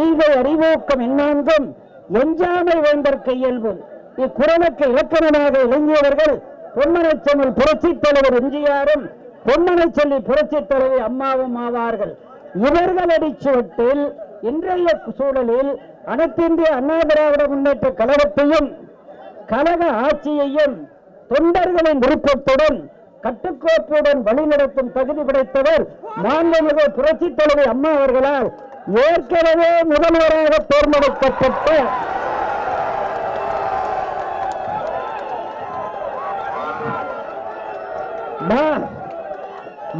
ஈகை அறிவோக்கம் என்னான்கும் எஞ்சாமை வேந்தற்கு இயல்பு. இக்குறளுக்கு இலக்கணமாக இலங்கியவர்கள் பொன்மனச்செம்மல் புரட்சித் தலைவர் எம்ஜிஆரும் பொன்மனை சொல்லி புரட்சித் தலைவி அம்மாவும் ஆவார்கள். இவர்கள் அடிச்சுவட்டில் இன்றைய சூழலில் அனைத்திந்திய அண்ணா திராவிட முன்னேற்ற கழகத்தையும் கழக ஆட்சியையும் தொண்டர்களின் விருப்பத்துடன் கட்டுக்கோப்புடன் வழிநடத்தும் தகுதி படைத்தவர் மாண்புமிகு புரட்சித் தலைவி அம்மா அவர்களால் ஏற்கனவே முதல்வராக தேர்ந்தெடுக்கப்பட்ட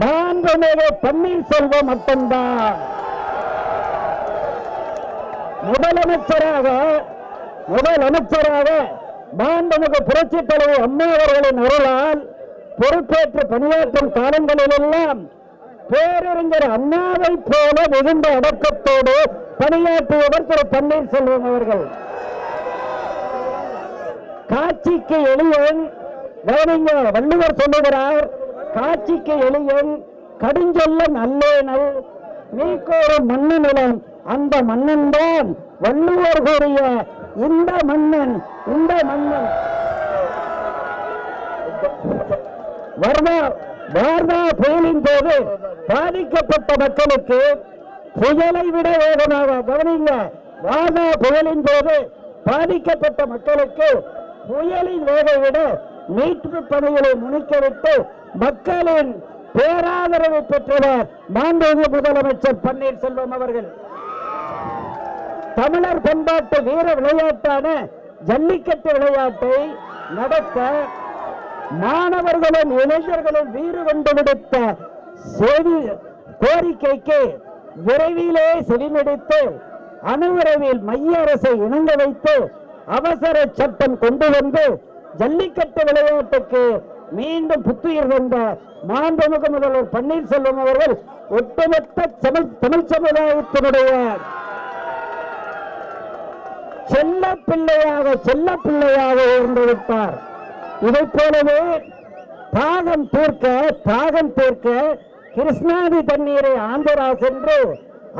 மாண்புமிகு பன்னீர்செல்வம் மட்டும்தான் முதலமைச்சராக மாண்புமிகு புரட்சித் தலைவர் அம்மா அவர்களின் அருளால் பொறுப்பேற்று பணியாற்றும் காலங்களிலெல்லாம் பேரறிஞர் அண்ணாவை போல மிகுந்த அடக்கத்தோடு பணியாற்றியவர் திரு பன்னீர்செல்வம் அவர்கள். காட்சிக்கு எளியன், வள்ளுவர் சொல்லுகிறார், காட்சிக்கு எளியன் கடுஞ்சொல்லன் அல்லேனல் நீக்கோரும் மன்னனிடம் அந்த மன்னன் தான் வள்ளுவர் கூறிய இந்த மன்னன் வார்தா புயலின் போது பாதிக்கப்பட்ட மக்களுக்கு புயலை விட வேகமாக கவனிங்க. வார்தா புயலின் போது பாதிக்கப்பட்ட மக்களுக்கு புயலின் வேகை விட மீட்பு பணிகளை முனைக்கவிட்டு மக்களின் பேராதரவை பெற்றவர் மாண்புமிகு முதலமைச்சர் பன்னீர்செல்வம் அவர்கள். தமிழர் பண்பாட்டு வீர விளையாட்டான ஜல்லிக்கட்டு விளையாட்டை நடத்த மாணவர்களும் இளைஞர்களும் வீறு கொண்டு விடுத்த கோரிக்கைக்கு விரைவிலே செவிமடுத்து அணுவிரைவில் மைய அரசை இணங்க வைத்து அவசர சட்டம் கொண்டு வந்து ஜல்லிக்கட்டு விளையாட்டுக்கு மீண்டும் புத்துயிர் தந்த மாண்புமிகு முதல்வர் பன்னீர்செல்வம் அவர்கள் ஒட்டுமொத்த தமிழ் சமுதாயத்தினுடைய செல்ல பிள்ளையாக இருந்து விட்டார். இதை போலவே தாகம் தீர்க்க கிருஷ்ணாதி தண்ணீரை ஆந்திரா சென்று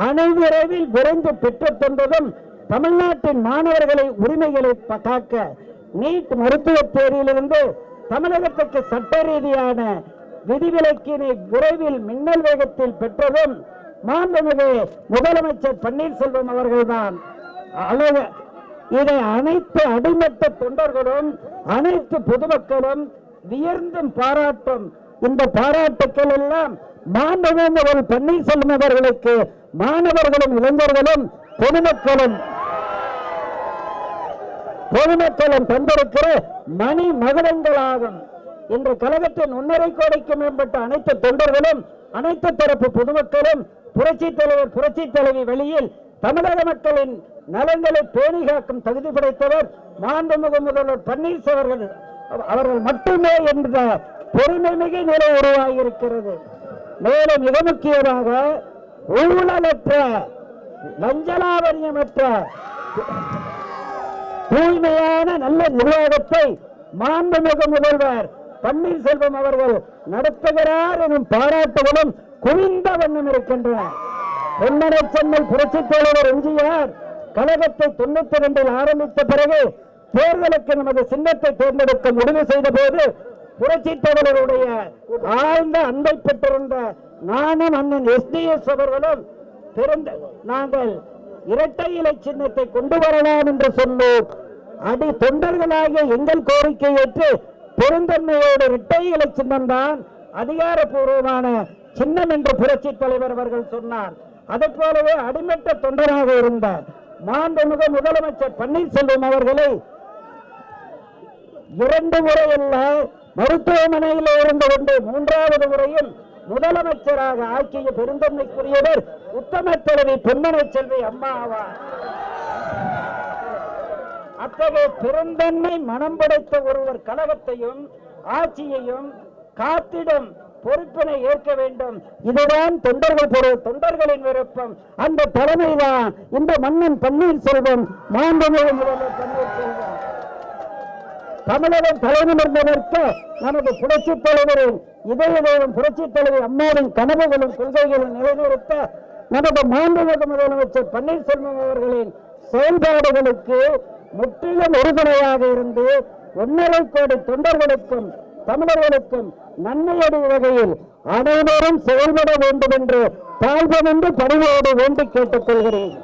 அனைவரைவில் விரைந்து பெற்றுத் தந்ததும் தமிழ்நாட்டின் மாணவர்களை உரிமைகளை காக்க நீட் மருத்துவத் தேர்விலிருந்து தமிழகத்துக்கு சட்ட ரீதியான விதிவிலக்கினை விரைவில் மின்னல் வேகத்தில் பெற்றதும் மாண்புமிகு முதலமைச்சர் பன்னீர்செல்வம் அவர்கள்தான். இதை அனைத்து அடிமட்ட தொண்டர்களும் அனைத்து பொதுமக்களும் வியர்ந்தும் பாராட்டும். இந்த பாராட்டுக்கள் எல்லாம் மாண்புமிகு பன்னீர்செல்வம் அவர்களுக்கு மாணவர்களும் இளைஞர்களும் பொதுமக்களும் தந்திருக்கிற மணி மகுடங்களாகும். இன்று கழகத்தின் 1.5 கோடிக்கு மேம்பட்ட அனைத்து தொண்டர்களும் அனைத்து தரப்பு பொதுமக்களும் புரட்சித் தலைவர் புரட்சித் தலைவி வழியில் தமிழக மக்களின் நலன்களை பேணி காக்கும் தகுதி படைத்தவர் மாண்புமிகு முதல்வர் பன்னீர்செல்வம் அவர்கள் மட்டுமே என்ற பெருமைமிகு நிலை உருவாகியிருக்கிறது. மேலும் மிக முக்கியமாக ஊழலற்ற லஞ்சலாவரியமற்ற தூய்மையான நல்ல நிர்வாகத்தை மாண்புமிகு முதல்வர் பன்னீர்செல்வம் அவர்கள் நடத்துகிறார் எனும் பாராட்டுகளும் குவிந்த வண்ணம் இருக்கின்றன. பொன்மனச்செம்மல் புரட்சித் தலைவர் எம்ஜிஆர் கழகத்தை 92 ஆரம்பித்த பிறகு தேர்தலுக்கு நமது சின்னத்தை தேர்ந்தெடுக்க முடிவு செய்த போது புரட்சித் தலைவருடைய ஆழ்ந்த அன்பை பெற்றிருந்த நானும் அண்ணன் SDS அவர்களும் நாங்கள் இரட்டை இலை சின்னத்தை கொண்டு வரலாம் என்று சொன்னோம். அடி தொண்டர்களாகிய எங்கள் கோரிக்கை ஏற்று பெருந்தன்மையோடு இரட்டை இலை சின்னம் தான் அதிகாரப்பூர்வமான சின்னம் என்று புரட்சித் தலைவர் அவர்கள் சொன்னார். அதை போலவே அடிமட்ட தொண்டராக இருந்த மாண்புமிகு முதலமைச்சர் பன்னீர்செல்வம் அவர்களை 2 முறையல்ல மருத்துவமனையில் இருந்து கொண்டு 3வது முறையில் முதலமைச்சராக ஆக்கிய பெருந்தன்மைக்குரியவர் உத்தம தலைவி பொன்மனை செல்வி அம்மா ஆவார். அத்தகைய பெருந்தன்மை மனம் படைத்த ஒருவர் கழகத்தையும் ஆட்சியையும் காத்திடும் பொறுப்பினை ஏற்க வேண்டும். இதுதான் தொண்டர்களின் விருப்பம். அந்த தலைமைதான் இந்த மன்னன் பன்னீர்செல்வம் மாண்புமிகு முதல்வர் பன்னீர்செல்வம். தமிழகம் தலைநிமிர்ந்து நிற்க நமது புரட்சித் தலைவரின் இதய தெய்வம் புரட்சித் தலைவர் அம்மாவின் கனவுகளும் கொள்கைகளும் நிலைநிறுத்த நமது மாண்புமிகு முதலமைச்சர் பன்னீர்செல்வம் அவர்களின் செயல்பாடுகளுக்கு முற்றிலும் உறுதுணையாக இருந்து 1.5 கோடி தொண்டர்களுக்கும் தமிழர்களுக்கும் நன்மையடையும் வகையில் அனைவரும் செயல்பட வேண்டும் என்று தாழ்வென்று பணிவோடு வேண்டி கேட்டுக் கொள்கிறேன்.